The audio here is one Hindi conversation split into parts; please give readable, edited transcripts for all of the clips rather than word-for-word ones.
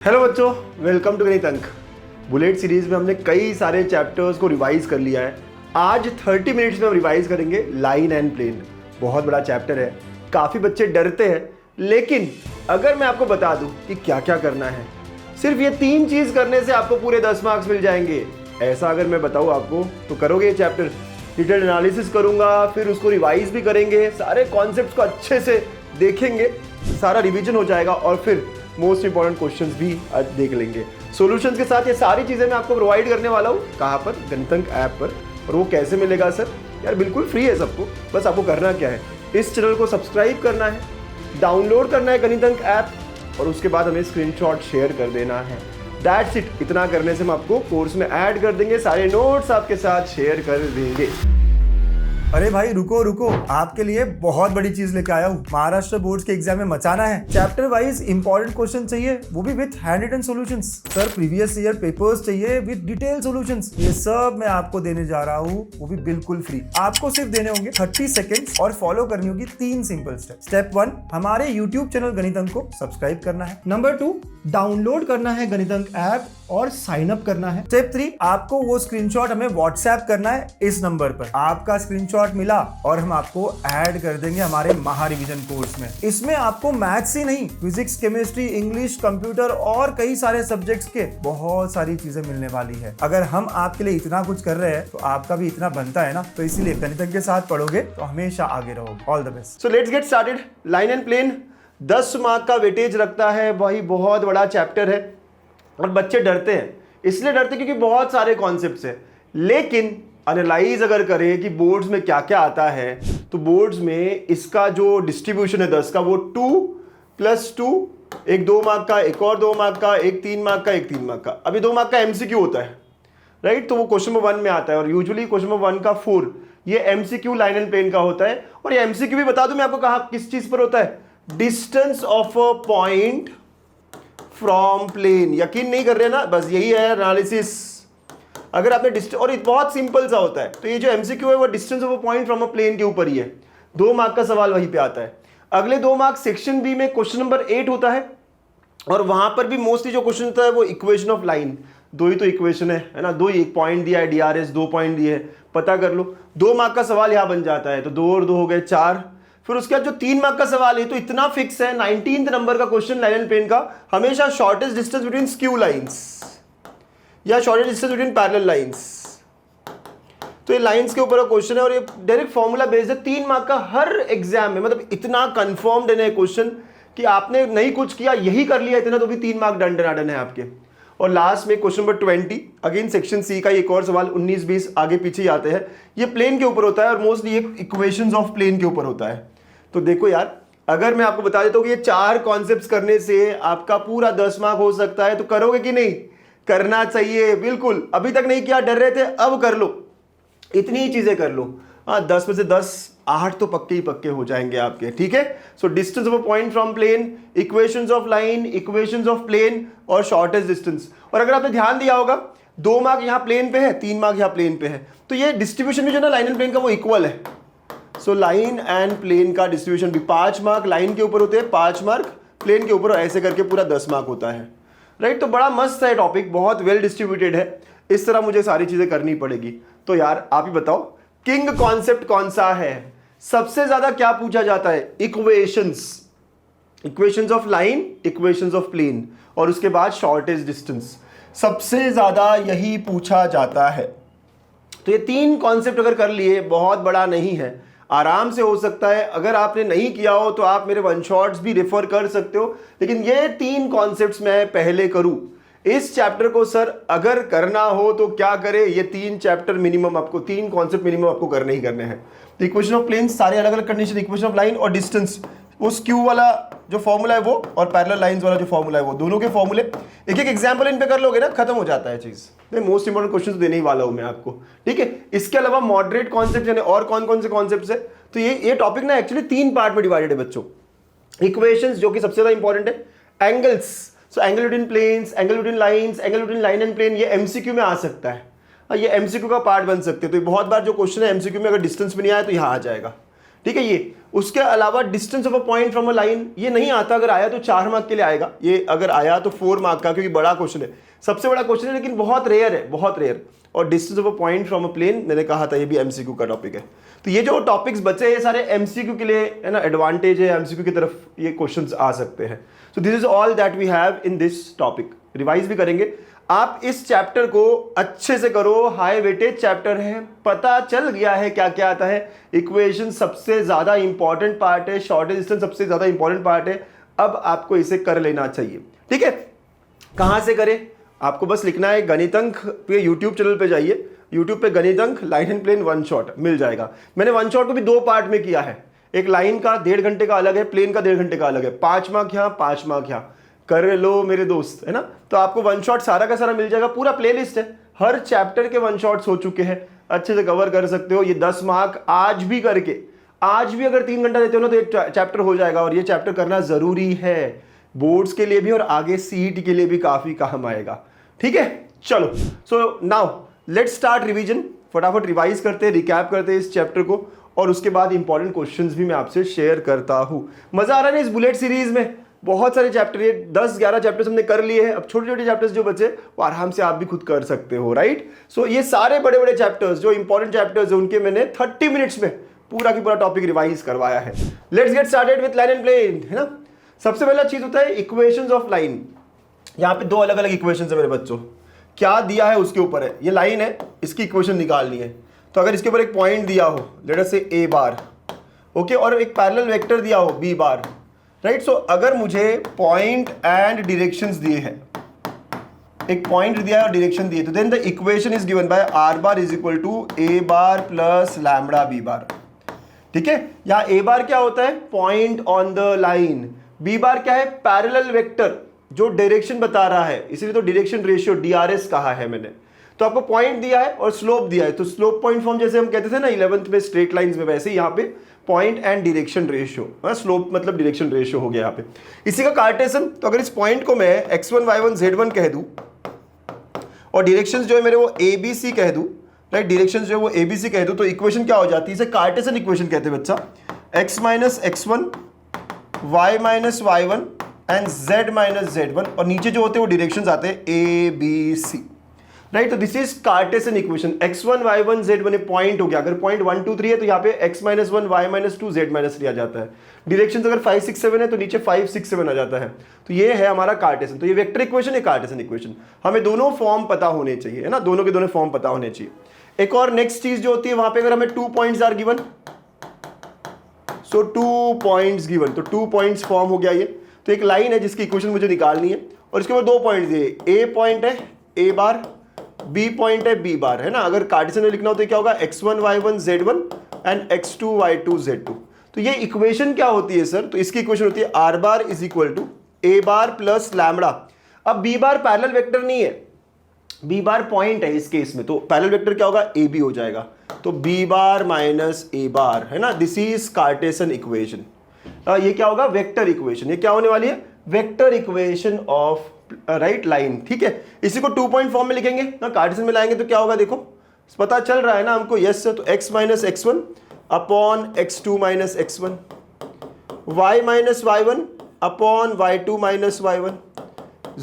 हेलो बच्चों, वेलकम टू गणित अंक। बुलेट सीरीज में हमने कई सारे चैप्टर्स को रिवाइज कर लिया है। आज 30 मिनट्स में हम रिवाइज करेंगे लाइन एंड प्लेन। बहुत बड़ा चैप्टर है, काफ़ी बच्चे डरते हैं, लेकिन अगर मैं आपको बता दूं कि क्या क्या करना है, सिर्फ ये 3 चीज़ करने से आपको पूरे 10 मार्क्स मिल जाएंगे। ऐसा अगर मैं बताऊँ आपको तो करोगे ये चैप्टर। डिटेल एनालिसिस करूँगा, फिर उसको रिवाइज भी करेंगे, सारे कॉन्सेप्ट को अच्छे से देखेंगे, सारा रिविजन हो जाएगा और फिर मोस्ट इंपॉर्टेंट क्वेश्चंस भी आज देख लेंगे। सॉल्यूशंस के साथ ये सारी चीज़ें मैं आपको प्रोवाइड करने वाला हूँ। कहाँ पर? गणित अंक ऐप पर। और वो कैसे मिलेगा सर? यार बिल्कुल फ्री है सबको। बस आपको करना क्या है, इस चैनल को सब्सक्राइब करना है, डाउनलोड करना है गणित अंक ऐप और उसके बाद हमें स्क्रीनशॉट शेयर कर देना है। That's it. इतना करने से हम आपको कोर्स में ऐड कर देंगे, सारे नोट्स आपके साथ शेयर कर देंगे। अरे भाई रुको रुको, आपके लिए बहुत बड़ी चीज लेके आया हूँ। महाराष्ट्र बोर्ड के एग्जाम में मचाना है। चैप्टर वाइज इंपॉर्टेंट क्वेश्चन चाहिए, वो भी with handwritten solutions. Sir previous year papers चाहिए विद डिटेल सॉल्यूशंस। ये सब मैं आपको देने जा रहा हूँ, वो भी बिल्कुल फ्री। आपको सिर्फ देने होंगे 30 सेकेंड्स और फॉलो करनी होगी 3 सिंपल स्टेप। स्टेप 1, हमारे यूट्यूब चैनल गणित अंक को सब्सक्राइब करना है। नंबर 2, डाउनलोड करना है गणित अंक ऐप और साइन अप करना है। स्टेप 3, आपको वो स्क्रीनशॉट हमें व्हाट्सएप करना है इस नंबर पर। आपका स्क्रीनशॉट मिला और हम आपको ऐड कर देंगे हमारे महा रिवीजन कोर्स में। इसमें आपको मैथ्स ही नहीं, फिजिक्स, केमिस्ट्री, इंग्लिश, कंप्यूटर और कई सारे सब्जेक्ट्स के बहुत सारी चीजें मिलने वाली है। अगर हम आपके लिए इतना कुछ कर रहे हैं तो आपका भी इतना बनता है ना, तो इसीलिए गणित अंक के साथ पढ़ोगे तो हमेशा आगे रहोगे। All the best. So let's get started. Line and plane 10 mark का वेटेज रखता है, वही बहुत बड़ा चैप्टर है और बच्चे डरते हैं। इसलिए डरते क्योंकि बहुत सारे कॉन्सेप्ट्स हैं, लेकिन एनालाइज अगर करें कि बोर्ड्स में क्या क्या आता है, तो बोर्ड्स में इसका जो डिस्ट्रीब्यूशन है 10 का, वो 2+2, एक 2 मार्क का, एक और 2 मार्क का, एक 3 मार्क का, एक 3 मार्क का। अभी 2 मार्क का एमसीक्यू होता है, राइट? तो वो क्वेश्चन नंबर 1 में आता है और यूजुअली क्वेश्चन नंबर 1 का 4 ये एमसीक्यू लाइन एंड प्लेन का होता है। और ये एमसीक्यू भी बता दूं मैं आपको कहा किस चीज पर होता है, distance of a point from plane. यकीन नहीं कर रहे ना, बस यही है एनालिसिस। अगर आपने और बहुत सिंपल सा होता है, तो ये जो एमसीक्यू है वो distance of a point from a plane के ऊपर ही है। 2 मार्क का सवाल वहीं पे आता है। अगले 2 मार्क सेक्शन बी में क्वेश्चन नंबर 8 होता है और वहां पर भी मोस्टली जो क्वेश्चन होता है वो इक्वेशन ऑफ लाइन। 2 ही तो इक्वेशन है ना, 2 ही, एक पॉइंट दिया है, डीआरएस 2 पॉइंट दिए है, पता कर लो। 2 मार्क का सवाल यहां बन जाता है, तो 2 और 2 हो गए 4। फिर उसके बाद जो 3 मार्क का सवाल है तो इतना फिक्स है, 19th नंबर का क्वेश्चन लाइन एंड प्लेन का, हमेशा shortest distance between skew lines या shortest distance between parallel lines. तो ये लाइंस के ऊपर का क्वेश्चन है और ये डायरेक्ट फॉर्मूला बेस्ड है। 3 मार्क का हर एग्जाम में, मतलब इतना कंफर्म्ड है क्वेश्चन कि आपने नहीं कुछ किया, यही कर लिया इतना, तो भी 3 मार्क डन है आपके। और लास्ट में question number 20, again section C का एक और सवाल, 19-20 आगे पीछे ही आते हैं। ये प्लेन के ऊपर होता है और मोस्टली ये इक्वेशंस ऑफ प्लेन के ऊपर होता है। तो देखो यार, अगर मैं आपको बता देता हूँ कि ये 4 कॉन्सेप्ट्स करने से आपका पूरा 10 मार्क हो सकता है, तो करोगे कि नहीं? करना चाहिए बिल्कुल। अभी तक नहीं किया, डर रहे थे, अब कर लो। इतनी ही चीजें कर लो। हाँ, 10 में से 10, 8 तो पक्के ही पक्के हो जाएंगे आपके, ठीक है? So distance of a point from plane, equations of line, equations of plane और शॉर्टेस्ट डिस्टेंस। और अगर आपने ध्यान दिया होगा, 2 मार्क यहाँ प्लेन पे है, 3 मार्क यहाँ प्लेन पे है, तो ये डिस्ट्रीब्यूशन भी जो ना लाइन एंड प्लेन का वो इक्वल है। सो लाइन एंड प्लेन का डिस्ट्रीब्यूशन भी 5 मार्क लाइन के ऊपर होते हैं, 5 मार्क प्लेन के ऊपर, ऐसे करके पूरा 10 मार्क होता है, राइट? तो बड़ा मस्त है टॉपिक, बहुत वेल डिस्ट्रीब्यूटेड है। इस तरह मुझे सारी चीजें करनी पड़ेगी। तो यार आप ही बताओ, किंग कॉन्सेप्ट कौन सा है? सबसे ज्यादा क्या पूछा जाता है? Equations, equations of line, equations of plane और उसके बाद शॉर्टेस्ट डिस्टेंस। सबसे ज्यादा यही पूछा जाता है। तो ये 3 कॉन्सेप्ट अगर कर लिए, बहुत बड़ा नहीं है, आराम से हो सकता है। अगर आपने नहीं किया हो तो आप मेरे वन शॉट्स भी रेफर कर सकते हो, लेकिन ये 3 कॉन्सेप्ट्स मैं पहले करूं। इस चैप्टर को सर अगर करना हो तो क्या करे, ये 3 चैप्टर मिनिमम आपको, 3 कॉन्सेप्ट मिनिमम आपको करने ही करने हैं। तो इक्वेशन ऑफ प्लेन सारे अलग अलग कंडीशन, इक्वेशन ऑफ लाइन और डिस्टेंस, वो स्क्यू वाला जो फॉर्मूला है वो और पैरेलल लाइंस वाला जो फॉर्मूला है वो, दोनों के फॉर्मूले एक एक एग्जांपल इन पे कर लोगे ना, खत्म हो जाता है चीज। नहीं, मोस्ट इंपोर्टेंट क्वेश्चन देने ही वाला हूं मैं आपको, ठीक है? इसके अलावा मॉडरेट कॉन्सेप्ट यानी और कौन कौन से कॉन्सेप्ट्स है, तो ये टॉपिक ना एक्चुअली 3 पार्ट में डिवाइडेड है बच्चों। इक्वेशंस जो कि सबसे ज्यादा इंपॉर्टेंट है, angles, so angle between planes, angle between lines, angle between line and plane, ये एमसीक्यू में आ सकता है, ये एमसीक्यू का पार्ट बन सकते हैं। तो बहुत बार जो क्वेश्चन है एमसीक्यू में अगर डिस्टेंस में नहीं आया तो यहाँ आ जाएगा, ठीक है? ये उसके अलावा distance of a point from a line ये नहीं आता, अगर आया तो 4 मार्क के लिए आएगा, ये अगर आया तो 4 मार्क का, क्योंकि बड़ा क्वेश्चन है, सबसे बड़ा क्वेश्चन है, लेकिन बहुत रेयर है, बहुत रेयर। और distance of a point from a plane मैंने कहा था ये भी एमसीक्यू का टॉपिक है। तो ये जो टॉपिक्स बचे हैं ये सारे एमसीक्यू के लिए है ना, एडवांटेज है, एमसीक्यू की तरफ ये क्वेश्चंस आ सकते हैं। So this is all that we have in this topic. Revise भी करेंगे। आप इस चैप्टर को अच्छे से करो, हाई वेटेज चैप्टर है, पता चल गया है क्या क्या आता है। इक्वेशन सबसे ज्यादा इंपॉर्टेंट पार्ट है, शॉर्टेज डिस्टेंस सबसे ज्यादा इंपॉर्टेंट पार्ट है। अब आपको इसे कर लेना चाहिए, ठीक है। कहां से करें? आपको बस लिखना है गणितंक पे, यूट्यूब चैनल पे जाइए, यूट्यूब पे Ganitank line and plane one shot मिल जाएगा। मैंने वन शॉट को भी 2 पार्ट में किया है, एक लाइन का 1.5 घंटे का अलग है, प्लेन का 1.5 घंटे का अलग है, 5 मार्क यहाँ 5 मार्क यहाँ, कर लो मेरे दोस्त, है ना। तो आपको वन शॉट सारा का सारा मिल जाएगा, पूरा प्लेलिस्ट है, हर चैप्टर के वन शॉट्स हो चुके हैं, अच्छे से कवर कर सकते हो। ये 10 मार्क आज भी करके, आज भी अगर 3 घंटा देते हो ना तो एक चैप्टर हो जाएगा, और ये चैप्टर करना जरूरी है, बोर्ड्स के लिए भी और आगे सीईटी के लिए भी काफी काम आएगा, ठीक है। चलो, so now let's start revision. फटाफट रिवाइज करते हैं, रिकैप करते हैं इस चैप्टर को, और उसके बाद इंपॉर्टेंट क्वेश्चंस भी मैं आपसे शेयर करता हूं। मजा आ रहा है ना इस बुलेट सीरीज में? बहुत सारे चैप्टर, ये 10-11 चैप्टर्स हमने कर लिए हैं, अब छोटे छोटे चैप्टर्स जो बचे वो आराम से आप भी खुद कर सकते हो, राइट। सो ये सारे बड़े बड़े चैप्टर्स जो इंपॉर्टेंट चैप्टर्स है उनके मैंने 30 मिनट्स में पूरा की पूरा टॉपिक रिवाइज करवाया है। Let's get started with line and plane, है ना। सबसे पहला चीज होता है इक्वेशंस ऑफ लाइन। यहाँ पे 2 अलग अलग इक्वेशंस है मेरे बच्चों, क्या दिया है उसके ऊपर है, ये लाइन है, इसकी इक्वेशन निकालनी है। तो अगर इसके ऊपर एक पॉइंट दिया हो, लेट अस से ए बार, ओके, और एक पैरेलल वेक्टर दिया हो बी बार, राइट। सो अगर मुझे पॉइंट एंड डायरेक्शंस दिए हैं, एक पॉइंट दिया है और डायरेक्शन दिए, तो then the equation is given by r bar is equal to a bar plus lambda b bar, ठीक है। यहाँ ए बार क्या होता है? Point on the line. B bar क्या है? पैरेलल वेक्टर जो डायरेक्शन बता रहा है, इसीलिए तो डायरेक्शन रेशियो डीआरएस कहा है मैंने। तो आपको पॉइंट दिया है और स्लोप दिया है, तो स्लोप पॉइंट फॉर्म जैसे हम कहते थे ना 11th में स्ट्रेट लाइंस में, वैसे यहाँ पे point and direction ratio, slope मतलब डायरेक्शन रेशियो हो गया यहाँ पे। इसी का कार्टेशन, तो अगर इस पॉइंट को मैं x1 y1 z1 कह दूं और डायरेक्शंस जो है मेरे वो abc कह दूं, राइट, डायरेक्शंस जो है वो abc कह दूं, तो इक्वेशन क्या हो जाती है? इसे कार्टेशन इक्वेशन कहते हैं बच्चा। x minus x1 y minus y1 and z minus z1, और नीचे जो होते हैं वो डायरेक्शंस आते हैं abc, राइट। तो this is Cartesian equation. x1 y1 z1 point हो गया, अगर पॉइंट 1 2 3 है तो यहाँ पे x minus 1 y minus 2 z minus 3 आ जाता है। डायरेक्शंस अगर 5 6 7 है तो नीचे 5 6 7 आ जाता है। तो ये है हमारा कार्टेशन। तो ये वेक्टर इक्वेशन है, कार्टेशन इक्वेशन। हमें दोनों फॉर्म पता होने चाहिए, है ना, दोनों के दोनों फॉर्म पता होने चाहिए। एक और नेक्स्ट चीज जो होती है वहां पे, अगर हमें 2 points are given, so 2 points given, तो 2 पॉइंट्स फॉर्म हो गया ये। तो एक लाइन है जिसकी इक्वेशन मुझे निकालनी है, और इसके ऊपर 2 पॉइंट्स दिए, ए पॉइंट है ए बार, बी पॉइंट है बी बार, है ना। अगर कार्टेशन में लिखना हो तो क्या होगा? x1 y1 z1 and x2 y2 z2। तो ये इक्वेशन क्या होती है सर? तो इसकी इक्वेशन होती है r bar is equal to a bar plus lambda. अब b बार पैरेलल वेक्टर नहीं है, b बार पॉइंट है इस केस में, तो पैरेलल वेक्टर क्या होगा? ab हो जाएगा। तो b बार माइनस a बार, है ना, दिस इज कार्टेशन इक्वेशन। ये क्या होगा? Vector equation. ये क्या होने वाली है? Vector equation of right line, ठीक है। इसी को 2 पॉइंट फॉर्म में लिखेंगे ना, कार्टेशन में लाएंगे तो क्या होगा? देखो पता चल रहा है ना हमको, यस सर। तो x minus x1 upon x2 minus x1, y minus y1 upon y2 minus y1,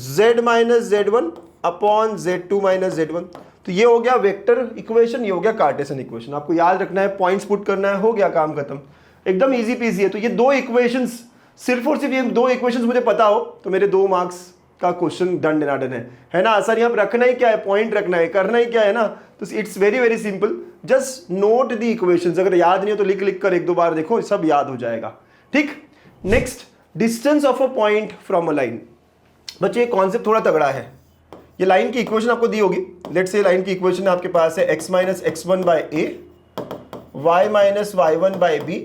z minus z1 upon z2 minus z1। तो ये हो गया वेक्टर इक्वेशन, ये हो गया कार्टेशन इक्वेशन। आपको याद रखना है, पॉइंट्स पुट करना है, हो गया काम खत्म, एकदम इजी पीजी है। तो ये 2 इक्वेशंस, सिर्फ और सिर्फ ये 2 इक्वेशंस मुझे पता हो तो मेरे 2 मार्क्स का क्वेश्चन डन डिनाडन है ना। आसान, यहाँ रखना ही क्या है? पॉइंट रखना है, करना ही क्या है ना। तो it's very very simple, just note the equations. अगर याद नहीं हो तो लिख लिख कर 1-2 बार देखो, सब याद हो जाएगा, ठीक। Next, distance of a point from a line. बच्चे ये कॉन्सेप्ट थोड़ा तगड़ा है। ये लाइन की इक्वेशन आपको दी होगी, लेट्स से लाइन की इक्वेशन आपके पास है x minus x1 by a, y minus y1 by b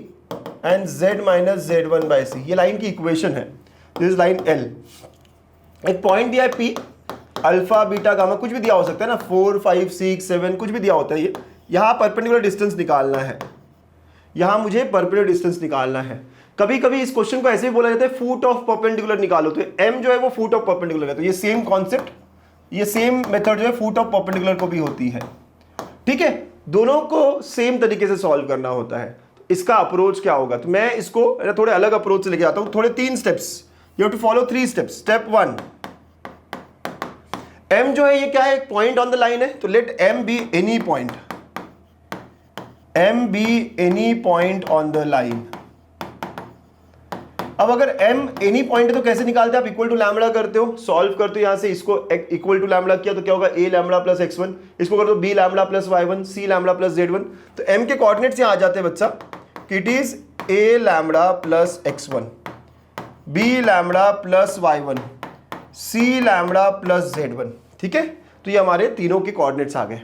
and z minus z1 by c। ये लाइन की इक्वेशन है, दिस इज लाइन L। एक पॉइंट दिया है P, अल्फा बीटा गामा कुछ भी दिया हो सकता है ना, 4 5 6 7 कुछ भी दिया होता है। ये यहाँ परपेंडिकुलर डिस्टेंस निकालना है, यहाँ मुझे परपेंडिकुलर डिस्टेंस निकालना है। कभी कभी इस क्वेश्चन को ऐसे भी बोला जाता है फुट ऑफ परपेंडिकुलर निकालो, तो m जो है वो फुट ऑफ परपेंडिकुलर है। तो ये सेम कॉन्सेप्ट, ये सेम मेथड जो है फुट ऑफ परपेंडिकुलर को भी होती है, ठीक है। दोनों को सेम तरीके से सॉल्व करना होता है। इसका अप्रोच क्या होगा। तो मैं इसको थोड़े अलग अप्रोच से लेके आता हूं, थोड़े 3 steps, you have to follow 3 steps. Step 1, m जो है ये क्या है, एक पॉइंट ऑन द लाइन है, तो let m be any point, m be any point on the line. अब अगर m एनी पॉइंट है तो कैसे निकालते हैं आप, इक्वल टू लैम्बडा करते हो, सॉल्व करते हो, यहां से इसको इक्वल टू लैम्बडा किया तो क्या होगा, a लैम्बडा प्लस x1, इसको कर दो b lambda plus y1, c lambda plus z1। तो m के कोऑर्डिनेट्स यहां आ जाते हैं बच्चा कि it is a lambda plus x1, b lambda plus y1, c lambda plus z1। ठीक है, तो ये हमारे तीनों के कोऑर्डिनेट्स आ गए।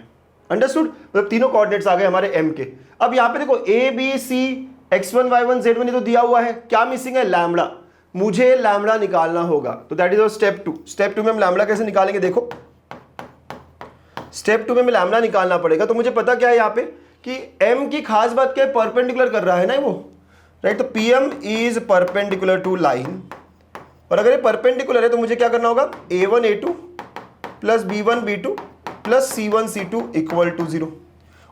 अंडरस्टूड, मतलब तीनों कोऑर्डिनेट्स आ गए हमारे m के। अब यहां पे देखो a b c x1 y1 z1 ये तो दिया हुआ है, क्या मिसिंग है, लैम्बडा। मुझे लैम्बडा निकालना होगा, तो दैट इज स्टेप 2। स्टेप 2 में हम लैम्बडा कैसे निकालेंगे, देखो स्टेप 2 में हमें लैम्बडा निकालना पड़ेगा। तो मुझे पता क्या है यहाँ पे कि m की खास बात क्या है, परपेंडिकुलर कर रहा है ना वो, राइट। तो pm is perpendicular to line, और अगर ये परपेंडिकुलर है तो मुझे क्या करना होगा, a1 a2 plus b1 b2 plus c1 c2 equal to 0,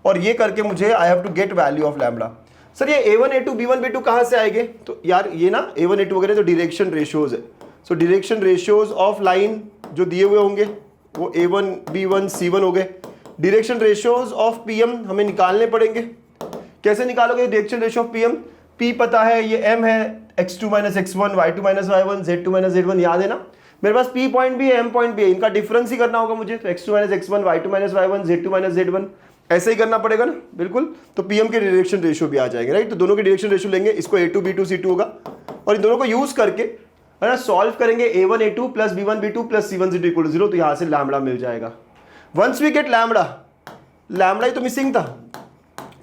और ये करके मुझे I have to get value of lambda. Sir ये a1 a2 b1 b2 कहाँ से आएंगे, तो यार ये ना a1 a2 वगैरह जो डायरेक्शन रेशियोज है, so direction ratios of line जो दिए हुए होंगे वो a1 b1 c1 हो गए। डायरेक्शन रेशियोज ऑफ pm हमें निकालने पड़ेंगे। कैसे निकालोगे direction ratio of pm, p पता है, ये m है, x2 minus x1 y2 minus y1 z2 minus z1, याद है ना। मेरे पास p पॉइंट भी है, m पॉइंट भी है, इनका डिफरेंस ही करना होगा मुझे, तो x2 minus x1 y2 minus y1 z2 minus z1, ऐसे ही करना पड़ेगा ना, बिल्कुल। तो pm के डायरेक्शन रेशियो भी आ जाएंगे, राइट। तो दोनों के डायरेक्शन रेशियो लेंगे, इसको a2 b2 c2 होगा, और इन दोनों को यूज करके है ना सॉल्व करेंगे, a1 a2 plus b1 b2 plus c1 c2 equal to 0, तो यहां से लैम्बडा मिल जाएगा। Once we get lambda, lambda ही तो मिसिंग था,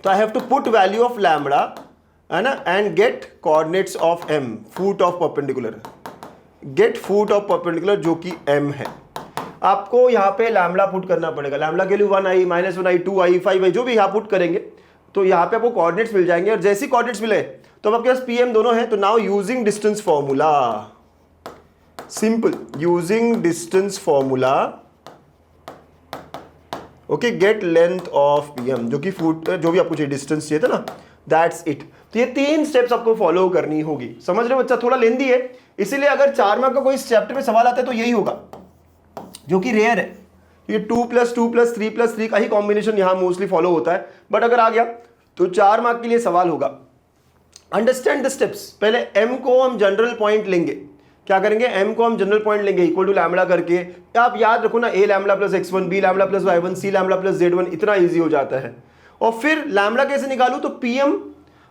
तो I have to put value of lambda है ना, and get coordinates of m, foot of perpendicular, get foot of perpendicular जो कि m है। आपको यहाँ पे लैम्बडा पुट करना पड़ेगा, लैम्बडा के लिए 1 i minus 1 i 2 i 5 i जो भी यहाँ पुट करेंगे, तो यहाँ पे आपको कोऑर्डिनेट्स मिल जाएंगे, और जैसी कोऑर्डिनेट्स मिले तो अब आपके पास pm दोनों है। तो now using distance formula, simple using distance formula, okay, get length of pm जो कि फुट, जो भी आपको चाहिए डिस्टेंस चाहिए था ना, दैट्स इट। तो ये 3 स्टेप्स आपको फॉलो करनी होगी, समझ रहे हो बच्चा, थोड़ा लेंदी है, इसीलिए अगर 4 मार्क का कोई चैप्टर में सवाल आता है तो यही होगा, जो कि रेयर है, ये 2 + 2 + 3 + 3 का ही कॉम्बिनेशन यहाँ मोस्टली फॉलो होता है, बट अगर आ गया तो 4 मार्क के लिए सवाल होगा। अंडरस्टैंड द स्टेप्स, पहले m को हम जनरल पॉइंट लेंगे, क्या करेंगे, m को हम जनरल पॉइंट लेंगे इक्वल टू लैम्बडा करके, आप याद रखो ना, a lambda plus x1 b lambda plus y1 c lambda plus z1, इतना ईजी हो जाता है। और फिर लैम्बडा कैसे निकालूं, तो pm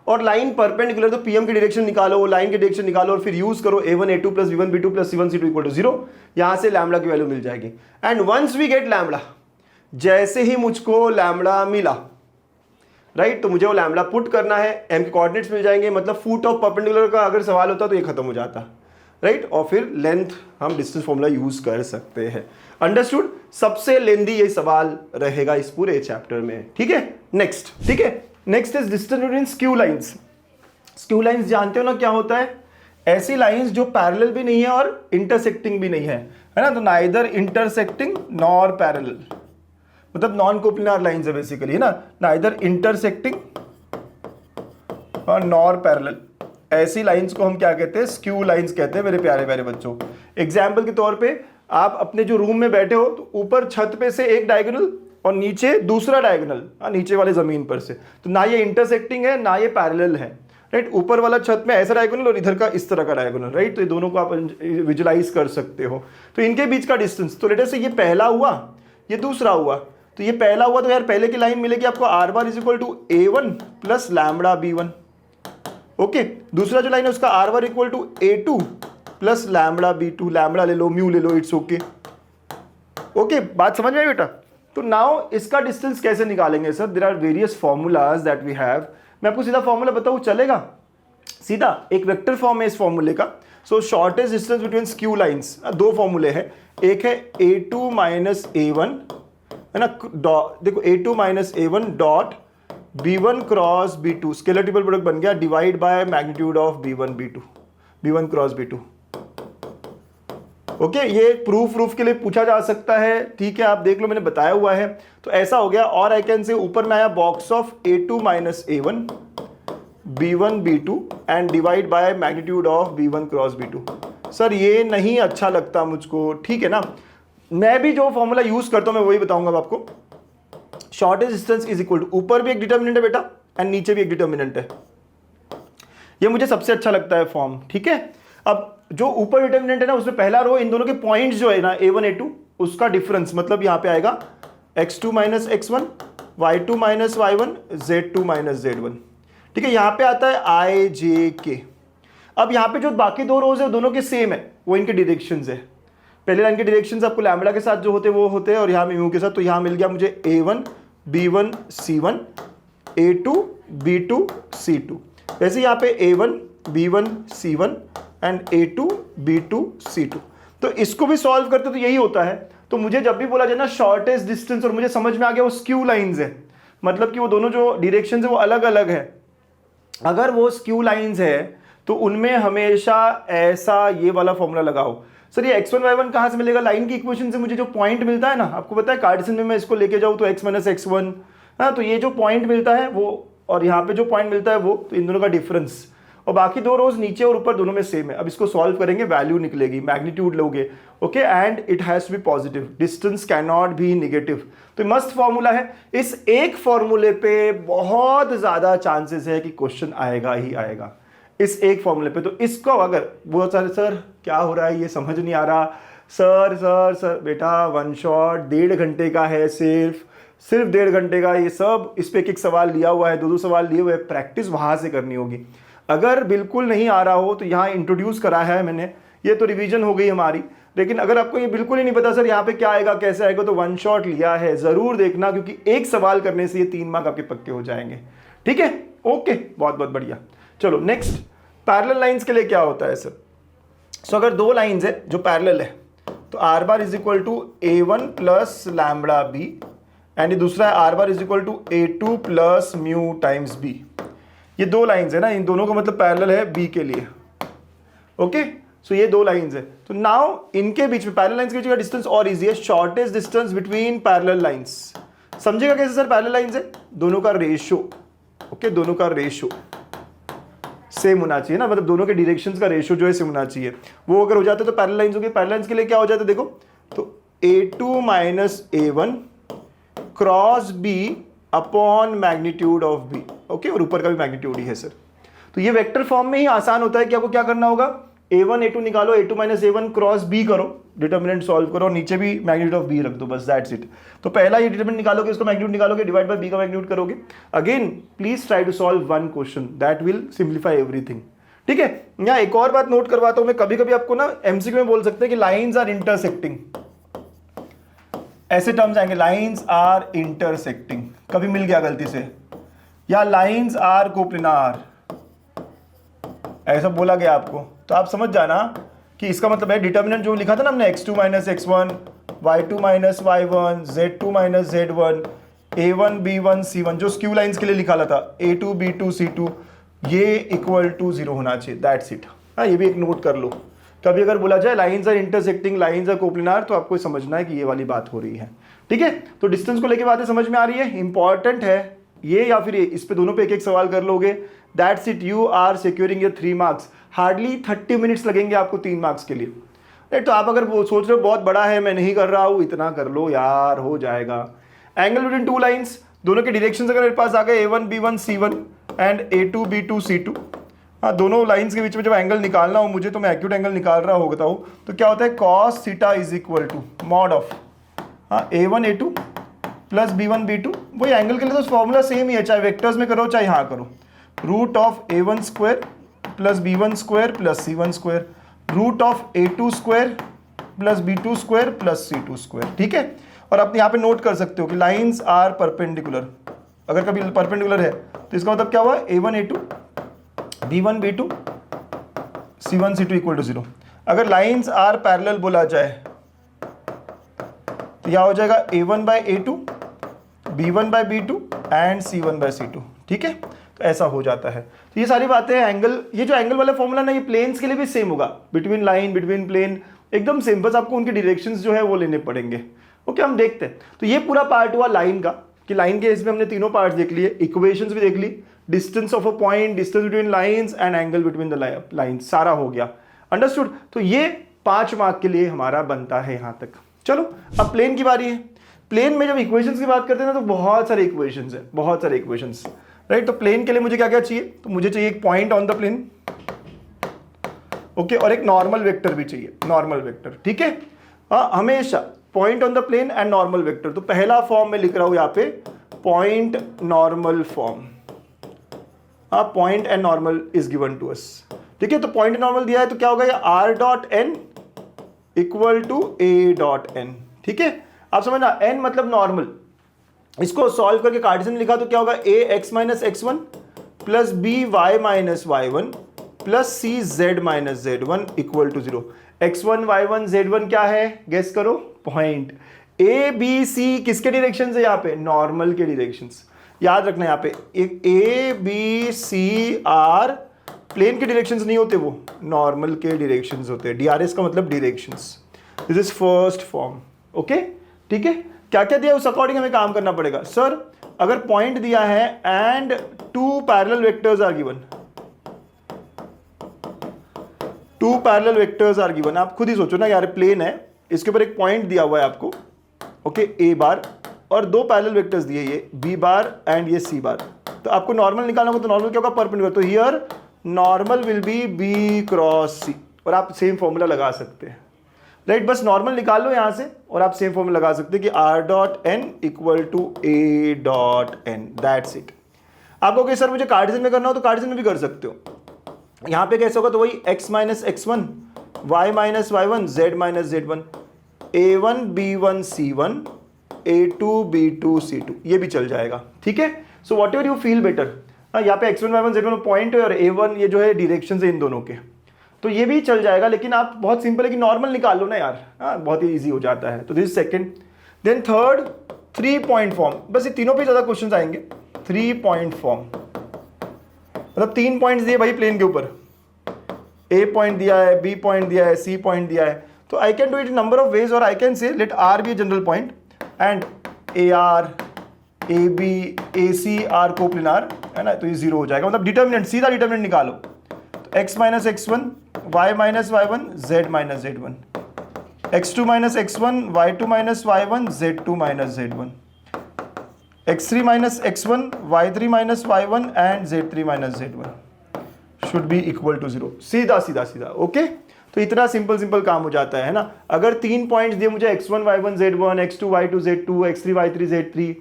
और लाइन परपेंडिकुलर, तो pm की डायरेक्शन निकालो, लाइन की डायरेक्शन निकालो, और फिर यूज करो a1 a2 plus b1 b2 plus c1 c2 equal to 0, यहां से लैम्बडा की वैल्यू मिल जाएगी। And once we get lambda, जैसे ही मुझको लैम्बडा मिला, राइट, तो मुझे वो लैम्बडा पुट करना है, m के कोऑर्डिनेट्स मिल जाएंगे, मतलब फुट ऑफ परपेंडिकुलर का अगर सवाल होता तो ये खत्म हो जाता, राइट। और फिर लेंथ हम डिस्टेंस फॉर्मूला यूज कर सकते हैं। अंडरस्टूड, सबसे लेंदी ये सवाल रहेगा इस पूरे चैप्टर में, ठीक है। नेक्स्ट, ठीक है, next is distance between skew lines. Skew lines जानते हो ना क्या होता है, ऐसी लाइंस जो पैरेलल भी नहीं है और इंटरसेक्टिंग भी नहीं है ना, तो नाइदर इंटरसेक्टिंग नॉर पैरेलल, मतलब नॉन कोप्लिनार लाइंस है बेसिकली, है ना, नाइदर इंटरसेक्टिंग और नॉर पैरेलल, ऐसी लाइंस को हम क्या कहते हैं, स्क्यू लाइंस कहते हैं मेरे प्यारे प्यारे बच्चों। एग्जाम्पल के तौर पे आप अपने जो रूम में बैठे हो, तो ऊपर छत पे से एक डायगोनल और नीचे दूसरा डायगोनल, नीचे वाले जमीन पर से, तो ना ये इंटरसेक्टिंग है ना ये पैरेलल है, राइट। ऊपर वाला छत में ऐसा डायगोनल और इधर का इस तरह का डायगोनल, राइट। तो ये दोनों को आप विजुलाइज कर सकते हो। तो इनके बीच का डिस्टेंस, तो लेट अस से ये पहला हुआ, ये दूसरा हुआ, तो ये पहला हुआ, तो यार पहले की लाइन मिलेगी आपको r bar is equal to a1 plus lambda b1, okay. दूसरा जो लाइन है उसका r bar equal to a2 plus lambda b2, lambda ले लो, म्यू ले लो, इट्स ओके, ओके, बात समझ में आई बेटा। तो नाउ इसका डिस्टेंस कैसे निकालेंगे sir, there are various formulas that we have. मैं आपको सीधा फॉर्मूला बताऊं, चलेगा, सीधा एक वेक्टर फॉर्म है इस फॉर्मूले का। So shortest distance between skew lines, 2 फॉर्मूले हैं, एक है a2 माइनस a1, है ना, देखो a2 minus a1 dot b1 cross b2, scalar triple product बन गया, divide by magnitude of b1 b2, b1 cross b2, okay. ये प्रूफ के लिए पूछा जा सकता है, ठीक है, आप देख लो, मैंने बताया हुआ है। तो ऐसा हो गया, और आई कैन से ऊपर में आया box of a2 minus a1 B1 B2 and divide by magnitude of B1 cross B2। Sir ये नहीं अच्छा लगता मुझको, ठीक है ना। मैं भी जो फॉर्मूला यूज करता हूं मैं वही बताऊंगा अब आपको। Shortest distance is equal to, ऊपर भी एक डिटर्मिनेंट है बेटा एंड नीचे भी एक डिटर्मिनेंट है। ये मुझे सबसे अच्छा लगता है फॉर्म, ठीक है। अब जो ऊपर डिटर्मिनेंट है ना उसमें पहला रो इन दोनों के पॉइंट्स जो है ना A1 A2 उसका डिफरेंस, मतलब यहां पे आएगा x2 minus x1, y2 minus y1, z2 minus z1, ठीक है। यहां पे आता है i j k। अब यहां पे जो बाकी दो रोज है दोनों के सेम है, वो इनके डायरेक्शंस है। पहले लाइन के डायरेक्शंस आपको लैम्बडा के साथ जो होते हैं वो होते हैं और यहां म्यू के साथ। तो यहां मिल गया मुझे A1 B1 C1, A2 B2 C2। वैसे यहाँ पे A1 B1 C1 and A2 B2 C2। तो इसको भी सॉल्व करते तो यही होता है। तो मुझे जब भी बोला जाए ना शॉर्टेस्ट डिस्टेंस और मुझे समझ में आ गया वो स्क्यू लाइंस है, मतलब कि वो दोनों जो डायरेक्शंस है वो अलग अलग है। अगर वो स्क्यू लाइंस है तो उनमें हमेशा ऐसा ये वाला फॉर्मूला लगाओ। सर ये x1 y1 कहाँ से मिलेगा? लाइन की इक्वेशन से मुझे जो पॉइंट मिलता है ना, आपको पता है कार्टेशियन में मैं इसको लेके जाऊँ तो x माइनस x1, हाँ, तो ये जो पॉइंट मिलता है वो और यहाँ पे जो पॉइंट मिलता है वो, तो इन दोनों का डिफरेंस और बाकी दो रोज नीचे और ऊपर दोनों में सेम है। अब इसको सॉल्व करेंगे, वैल्यू निकलेगी, मैग्नीट्यूड लोगे, okay, and it has to be positive, distance can not be negative. तो मस्त फॉर्मूला है। इस एक फॉर्मूले पे बहुत ज्यादा चांसेस है कि क्वेश्चन आएगा ही आएगा, इस एक फॉर्मूले पे। तो इसको अगर वो सर क्या हो रहा है ये समझ नहीं आ रहा, सर बेटा वन शॉट 1.5 घंटे का है, सिर्फ 1.5 घंटे का। ये सब इस पे एक सवाल लिया हुआ है, 2 सवाल लिए हुए, प्रैक्टिस वहां से करनी होगी। अगर बिल्कुल नहीं आ रहा हो तो यहाँ इंट्रोड्यूस कराया है मैंने, ये तो रिवीजन हो गई हमारी। लेकिन अगर आपको ये बिल्कुल ही नहीं पता सर यहाँ पे क्या आएगा कैसे आएगा, तो वन शॉट लिया है, जरूर देखना, क्योंकि एक सवाल करने से ये 3 मार्क आपके पक्के हो जाएंगे, ठीक है। ओके, बहुत बहुत बढ़िया। चलो नेक्स्ट, पैरेलल लाइंस के लिए क्या होता है सर? सो अगर दो लाइंस है जो पैरेलल है तो r bar is equal to A1 plus lambda b and ये दूसरा है r bar is equal to A2 plus mu times b. ये दो लाइंस है ना, इन दोनों का मतलब पैरेलल है बी के लिए, ओके। सो ये दो लाइंस है। तो नाउ इनके बीच में पैरेलल लाइंस के बीच का डिस्टेंस और इजी है, shortest distance between parallel lines. समझेगा कैसे सर? पैरेलल लाइंस है, दोनों का रेशो, ओके, दोनों का रेशो सेम होना चाहिए ना, मतलब दोनों के डायरेक्शंस का रेशो जो है सेम होना चाहिए। वो अगर हो जाता है तो पैरेलल लाइंस हो गई। पैरेलल लाइंस के लिए क्या हो जाता है देखो, तो A2 minus A1 cross B upon magnitude of B, okay, और ऊपर का भी मैग्नीट्यूड ही है सर। तो ये वेक्टर फॉर्म में ही आसान होता है कि आपको क्या करना होगा, A1 A2 निकालो, A2 minus A1 cross B करो, डिटर्मिनेंट सॉल्व करो और नीचे भी मैग्नीट्यूड ऑफ B रख दो, बस दैट्स इट। तो पहला ये डिटर्मिनेंट निकालोगे, इसको मैग्नीट्यूड निकालोगे, डिवाइड बाय B का मैग्नीट्यूड करोगे। Again please try to solve one question, that will simplify everything, ठीक है। यहाँ एक और बात नोट करवाता हूं मैं, कभी कभी आपको ना MCQ में बोल सकते हैं कि लाइंस आर इंटरसेक्टिंग, ऐसे टर्म्स आएंगे, लाइंस आर इंटरसेक्टिंग, कभी मिल गया गलती से, या लाइंस आर कोप्लिनार, ऐसा बोला गया आपको, तो आप समझ जाना कि इसका मतलब है डिटर्मिनेंट जो लिखा था ना हमने, x2 minus x1, y2 minus y1, z2 minus z1, a1 b1 c1, जो स्क्यू लाइंस के लिए लिखा था a2 b2 c2, ये इक्वल टू 0 होना चाहिए, दैट्स इट। हाँ, ये भी एक नोट कर लो, कभी अगर बोला जाए lines are intersecting, lines are coplanar, तो आपको समझना है कि ये वाली बात हो रही है, ठीक है। तो डिस्टेंस को लेके बातें समझ में आ रही है, इंपॉर्टेंट है ये या फिर ये, इस पे दोनों पे एक सवाल कर लोगे, that's it, you are securing your 3 marks. Hardly 30 minutes लगेंगे आपको 3 मार्क्स के लिए, राइट। तो आप अगर वो सोच रहे हो बहुत बड़ा है मैं नहीं कर रहा हूँ, इतना कर लो यार, हो जाएगा। एंगल बिटवीन 2 लाइंस, दोनों के डायरेक्शंस अगर मेरे पास आ गए A1 B1 C1 and A2 B2 C2, हाँ, दोनों लाइंस के बीच में जब एंगल निकालना हो मुझे, तो मैं एक्यूट एंगल निकाल रहा होता हूँ, तो क्या होता है, cos theta is equal to mod of, हाँ, A1 A2 plus B1 B2। वही एंगल के लिए तो फॉर्मूला सेम ही है, चाहे वेक्टर्स में करो चाहे यहाँ करो, root of A1 square plus B1 square plus C1 square, root of A2 square plus B2 square plus C2 square, ठीक है। और आप यहाँ पे नोट कर सकते हो कि लाइंस आर परपेंडिकुलर, अगर कभी परपेंडिकुलर है तो इसका मतलब क्या हुआ, A1 A2 B1 B2 C1 C2 equal to 0। अगर लाइंस आर पैरेलल बोला जाए तो यह हो जाएगा A1 by A2 B1 by B2 and C1 by C2, ठीक है। तो ऐसा हो जाता है। तो ये सारी बातें एंगल, ये जो एंगल वाला फॉर्मूला ना, ये प्लेन्स के लिए भी सेम होगा, बिटवीन लाइन बिटवीन प्लेन, एकदम सेम, बस आपको उनके डायरेक्शंस जो है वो लेने पड़ेंगे, ओके। हम देखते हैं। तो ये पूरा पार्ट हुआ लाइन का, कि लाइन के इसमें हमने तीनों पार्ट्स देख लिए, इक्वेशंस भी देख ली, distance of a point, distance between lines and angle between the lines, सारा हो गया। अंडरस्टूड? तो ये 5 मार्क के लिए हमारा बनता है यहां तक। चलो अब प्लेन की बारी है। प्लेन में जब इक्वेशंस की बात करते हैं ना तो बहुत सारे इक्वेशंस है, बहुत सारे इक्वेशंस, राइट। तो प्लेन के लिए मुझे क्या क्या चाहिए? तो मुझे चाहिए एक point on the plane, okay, और एक नॉर्मल वेक्टर भी चाहिए, नॉर्मल वेक्टर, ठीक है। हमेशा point on the plane and normal vector. तो पहला फॉर्म मैं लिख रहा हूं यहां पे, point normal form. Point and normal is given to us, ठीक है। तो पॉइंट नॉर्मल दिया है तो क्या होगा, ये r dot n equal to a dot n, ठीक है। आप समझना, n मतलब नॉर्मल। इसको सॉल्व करके कार्टेशियन लिखा तो क्या होगा, a x minus x1 plus b y minus y1 plus c z minus z1 equal to 0। x1 y1 z1 क्या है, गेस करो, पॉइंट। a b c किसके डायरेक्शन है यहाँ पे, नॉर्मल के डायरेक्शन। याद रखना यहाँ पे एक a b c r plane के डायरेक्शंस नहीं होते, वो नॉर्मल के डायरेक्शंस होते हैं। DRS का मतलब directions. This is first form, okay, ठीक है। क्या क्या दिया उस अकॉर्डिंग हमें काम करना पड़ेगा। सर अगर पॉइंट दिया है and 2 parallel vectors are given, 2 parallel vectors are given. आप खुद ही सोचो ना यार, प्लेन है, इसके ऊपर एक पॉइंट दिया हुआ है आपको, ओके, a बार, और 2 पैरेलल वेक्टर्स दिए, ये b बार एंड ये c बार। तो आपको नॉर्मल निकालना होगा, तो नॉर्मल क्या होगा, परपेंडिकुलर। तो here normal will be b cross c, और आप सेम फॉर्मूला लगा सकते हैं, राइट। बस नॉर्मल निकाल लो यहां से और आप सेम फॉर्मूला लगा सकते हैं कि r dot n equal to a dot n, that's it. आपको कि सर मुझे कार्टेशियन में करना हो तो कार्टेशियन में भी कर सकते हो। यहां पे कैसे होगा, तो वही x minus x1 y minus y1 z minus z1, a1 b1 c1 a2 b2 c2, ये भी चल जाएगा, ठीक है। So what ever you feel better. यहाँ पे x1 y1 z1 पॉइंट है और a1 ये जो है डायरेक्शन है इन दोनों के, तो ये भी चल जाएगा। लेकिन आप बहुत सिंपल है कि नॉर्मल निकाल लो ना यार, बहुत ही इजी हो जाता है। तो this second. Then third, 3 point form. बस ये तीनों पे ज्यादा क्वेश्चंस आएंगे। 3 पॉइंट फॉर्म मतलब 3 पॉइंट्स दिए भाई प्लेन के ऊपर, a पॉइंट दिया है, b पॉइंट दिया है, c पॉइंट दिया है। तो I can do it number of ways, और I can say let r be a general point and ar ab ac r coplanar, है ना। तो ये 0 हो जाएगा, मतलब डिटर्मिनेंट, सीधा डिटर्मिनेंट निकालो। तो x minus x1 y minus y1 z minus z1, x2 minus x1 y2 minus y1 z2 minus z1, x3 minus x1 y3 minus y1 and z3 minus z1 should be equal to 0। सीधा सीधा सीधा, ओके। तो इतना सिंपल काम हो जाता है ना। अगर 3 पॉइंट्स दिए मुझे x1 y1 z1, x2 y2 z2, x3 y3 z3,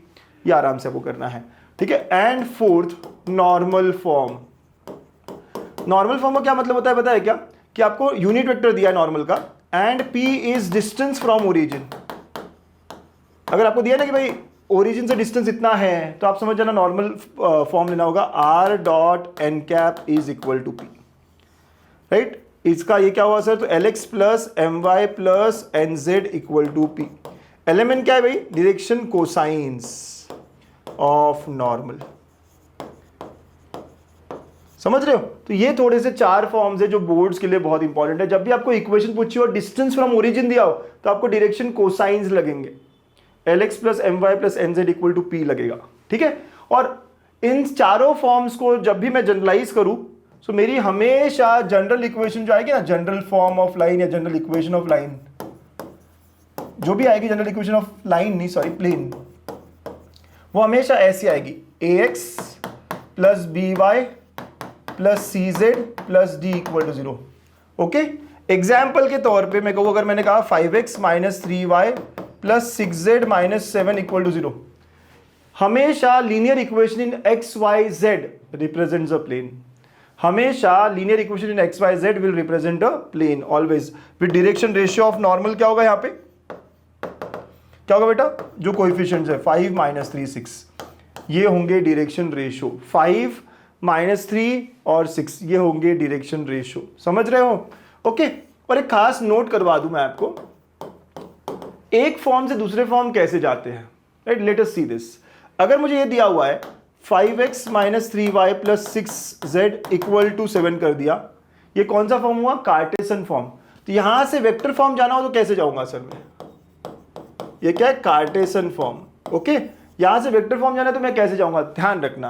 ये आराम से आपको करना है, ठीक है। And fourth, normal form. Normal form का क्या मतलब होता है पता है क्या, कि आपको यूनिट वेक्टर दिया है नॉर्मल का and p is distance from origin. अगर आपको दिया ना कि भाई ओरिजिन से डिस्टेंस इतना है, तो आप समझ जाना नॉर्मल फॉर्म लेना होगा, r dot n cap is equal to p, right. इसका ये क्या हुआ सर, तो lx plus my plus nz equal to p। Element क्या है भाई, डायरेक्शन कोसाइंस ऑफ नॉर्मल, समझ रहे हो। तो ये थोड़े से 4 फॉर्म्स है जो बोर्ड्स के लिए बहुत इंपॉर्टेंट है। जब भी आपको इक्वेशन पूछी हो, डिस्टेंस फ्रॉम ओरिजिन दिया हो, तो आपको डायरेक्शन कोसाइंस लगेंगे, lx plus my plus nz equal to p लगेगा, ठीक है। और इन चारों फॉर्म्स को जब भी मैं जनरलाइज करूं, सो मेरी हमेशा जनरल इक्वेशन जो आएगी ना, जनरल फॉर्म ऑफ लाइन या जनरल इक्वेशन ऑफ लाइन, जो भी आएगी जनरल इक्वेशन ऑफ लाइन नहीं सॉरी प्लेन, वो हमेशा ऐसी आएगी, ax plus by plus cz plus d equal to 0, okay. Example के तौर पे मैं कहूँ, अगर मैंने कहा 5x minus 3y plus 6z minus 7 equal to 0, हमेशा linear equation in x Y z represents a plane. हमेशा linear equation in x Y z will represent a plane always with direction ratio of normal. क्या होगा यहाँ पे, क्या होगा बेटा, जो कोएफिशिएंट्स है 5 माइनस 3 6, ये होंगे डायरेक्शन रेशियो। 5 माइनस 3 और 6 ये होंगे डायरेक्शन रेशियो, समझ रहे हो, ओके। और एक खास नोट करवा दूं मैं आपको, एक फॉर्म से दूसरे फॉर्म कैसे जाते हैं, right. Let us see this. अगर मुझे ये दिया हुआ है 5x minus 3y plus 6z equal to 7 कर दिया, ये कौन सा फॉर्म हुआ, कार्टेशियन फॉर्म। तो यहां से वेक्टर फॉर्म जाना हो तो कैसे जाऊंगा सर मैं, ये क्या है, कार्टेशियन फॉर्म, ओके। यहां से वेक्टर फॉर्म जाना है तो मैं कैसे जाऊंगा, ध्यान रखना,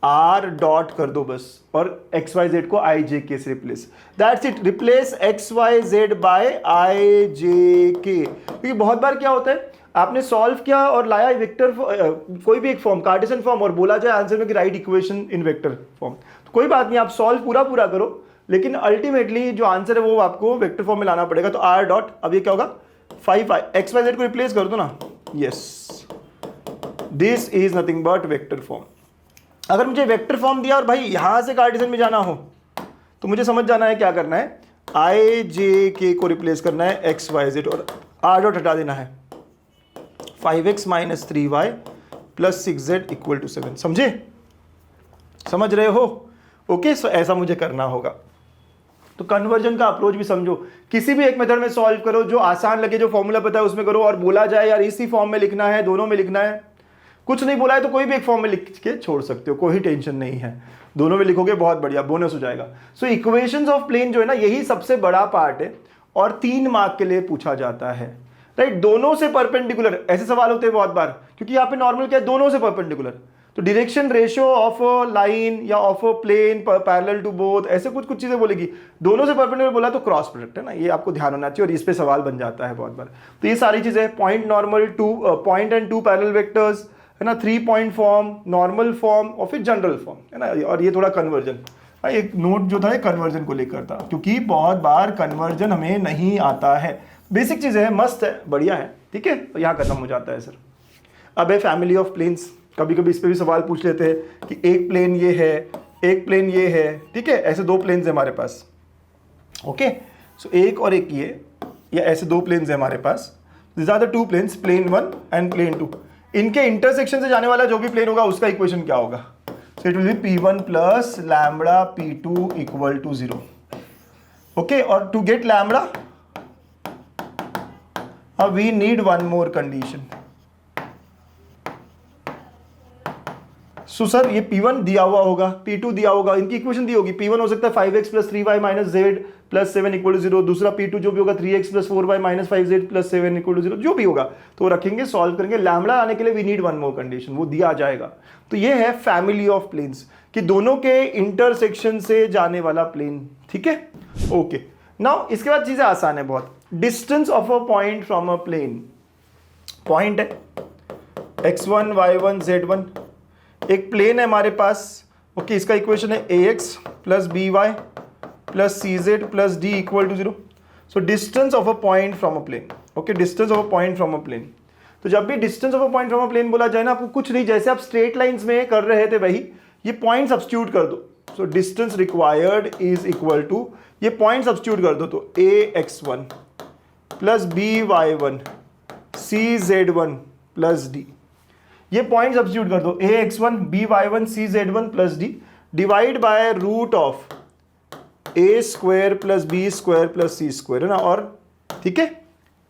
आर डॉट कर दो बस, और एक्स वाई जेड को आई जे के से replace, that's it. Replace X Y Z by I J K. क्योंकि बहुत बार क्या होता है, आपने सॉल्व किया और लाया वेक्टर कोई भी एक फॉर्म, कार्टेशियन फॉर्म, और बोला जाए आंसर में कि right equation in vector form, तो कोई बात नहीं, आप सॉल्व पूरा करो, लेकिन अल्टीमेटली जो आंसर है वो आपको वेक्टर फॉर्म में लाना पड़ेगा। तो आर डॉट, अब ये क्या होगा, 5 एक्स वाई जेड को रिप्लेस कर दो ना, yes, this is nothing but vector form. अगर मुझे वेक्टर फॉर्म दिया और भाई यहां से कार्टेशियन में जाना हो, तो मुझे समझ जाना है क्या करना है, आई जे के को रिप्लेस करना है एक्स वाई जेड, और आर डॉट हटा देना है, 5x minus 3y plus 6z equal to 7। समझे, समझ रहे हो? ओके, सो ऐसा मुझे करना होगा। तो कन्वर्जन का अप्रोच भी समझो, किसी भी एक मेथड में सॉल्व करो, जो आसान लगे, जो फॉर्मूला पता है उसमें करो, और बोला जाए यार इसी फॉर्म में लिखना है, दोनों में लिखना है, कुछ नहीं बोला है तो कोई भी एक फॉर्म में लिख के छोड़ सकते हो, कोई टेंशन नहीं है, दोनों में लिखोगे बहुत बढ़िया, बोनस हो जाएगा। सो इक्वेशंस ऑफ प्लेन जो है ना, यही सबसे बड़ा पार्ट है, और 3 मार्क के लिए पूछा जाता है, राइट। दोनों से परपेंडिकुलर, ऐसे सवाल होते हैं बहुत बार, क्योंकि यहाँ पे नॉर्मल क्या है, दोनों से परपेंडिकुलर, तो डायरेक्शन रेशियो ऑफ लाइन या of plane parallel to both, ऐसे कुछ चीजें बोलेगी। दोनों से परपेंडिकुलर बोला तो क्रॉस प्रोडक्ट है ना, ये आपको ध्यान होना चाहिए, और इस पे सवाल बन जाता है बहुत बार। तो ये सारी चीजें, point normal, point and 2 parallel vectors है ना, 3 पॉइंट फॉर्म, नॉर्मल फॉर्म, और फिर जनरल फॉर्म है ना, और ये थोड़ा कन्वर्जन। एक नोट जो था ये कन्वर्जन को लेकर था, क्योंकि बहुत बार कन्वर्जन हमें नहीं आता है। बेसिक चीज़ है, मस्त है, बढ़िया है, ठीक है। तो यहाँ खत्म हो जाता है सर। अब है फैमिली ऑफ प्लेन्स, कभी कभी इस पे भी सवाल पूछ लेते हैं कि एक प्लेन ये है, एक प्लेन ये है, ठीक है, ऐसे 2 प्लेन्स है हमारे पास, ओके। सो एक और एक ये, या ऐसे 2 प्लेन्स है हमारे पास, this are the 2 planes, plane 1 and plane 2। इनके इंटरसेक्शन से जाने वाला जो भी प्लेन होगा उसका इक्वेशन क्या होगा, so it will be P1 plus lambda P2 equal to 0, okay. और to get lambda we need one more condition. So sir ये P1 दिया हुआ होगा, P2 दिया होगा, इनकी इक्वेशन दी होगी। P1 हो सकता है 5x plus 3y minus z plus 7 equal to 0, दूसरा P2 जो भी होगा 3x plus 4y minus 5z plus 7 equal to 0, जो भी होगा तो रखेंगे, सॉल्व करेंगे। लैम्बडा आने के लिए we need one more condition, वो दिया जाएगा। तो ये है फैमिली ऑफ प्लेन्स, कि दोनों के इंटरसेक्शन से जाने वाला प्लेन, ठीक है, ओके। नाउ इसके बाद चीजें आसान है बहुत। Distance of a point from a plane, point है x1 y1 z1, एक प्लेन है हमारे पास, ओके। इसका इक्वेशन है ax plus by plus cz plus d equal to 0। So distance of a point from a plane, okay, distance of a point from a plane. तो जब भी distance of a point from a plane बोला जाए ना, आपको कुछ नहीं, जैसे आप स्ट्रेट लाइंस में कर रहे थे वही, ये पॉइंट सब्स्टिट्यूट कर दो। So distance required is equal to, ये पॉइंट सब्स्टिट्यूट कर दो, तो ax1 plus by1 cz1 plus d, ये पॉइंट सब्स्टिट्यूट कर दो, ax1 by1 cz1 plus d divide by root of a square plus b square plus c square, है ना, और ठीक है,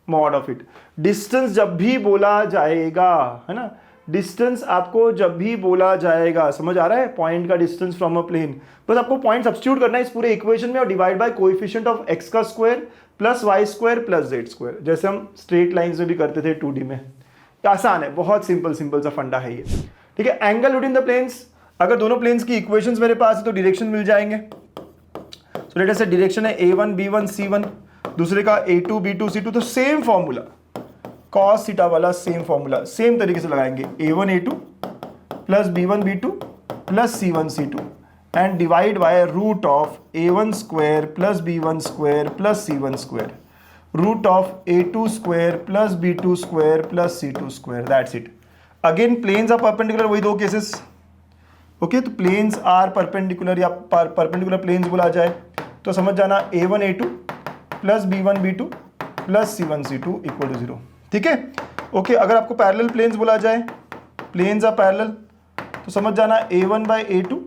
मॉड ऑफ इट। डिस्टेंस जब भी बोला जाएगा, है ना, डिस्टेंस आपको जब भी बोला जाएगा, समझ आ रहा है, पॉइंट का डिस्टेंस फ्रॉम अ प्लेन, बस आपको पॉइंट सब्स्टिट्यूट करना है इस पूरे इक्वेशन में, और divide by coefficient of x का square plus y square plus z square, जैसे हम स्ट्रेट लाइंस में भी करते थे 2D में। आसान है, बहुत सिंपल सा फंडा है ये, ठीक है। एंगल बिटवीन द प्लेन्स, अगर दोनों प्लेन्स की इक्वेशंस मेरे पास है तो डायरेक्शन मिल जाएंगे। सो लेट अस से डायरेक्शन है a1 b1 c1, दूसरे का a2 b2 c2, तो सेम फॉर्मूला, cos थीटा वाला सेम फॉर्मूला, सेम तरीके से लगाएंगे, a1 a2 plus b1 b2 plus c1 c2 and divide by root of a1 square plus b1 square plus c1 square, root of a2 square plus b2 square plus c2 square, that's it. Again planes are perpendicular, वही 2 केसेस, ओके। तो प्लेन्स आर परपेंडिकुलर, या परपेंडिकुलर प्लेन्स बोला जाए तो समझ जाना, a1 a2 plus b1 b2 plus c1 c2 equal to 0, ठीक है, ओके। अगर आपको पैरेलल प्लेन्स बोला जाए, प्लेन्स आर पैरेलल, तो समझ जाना a1 by a2,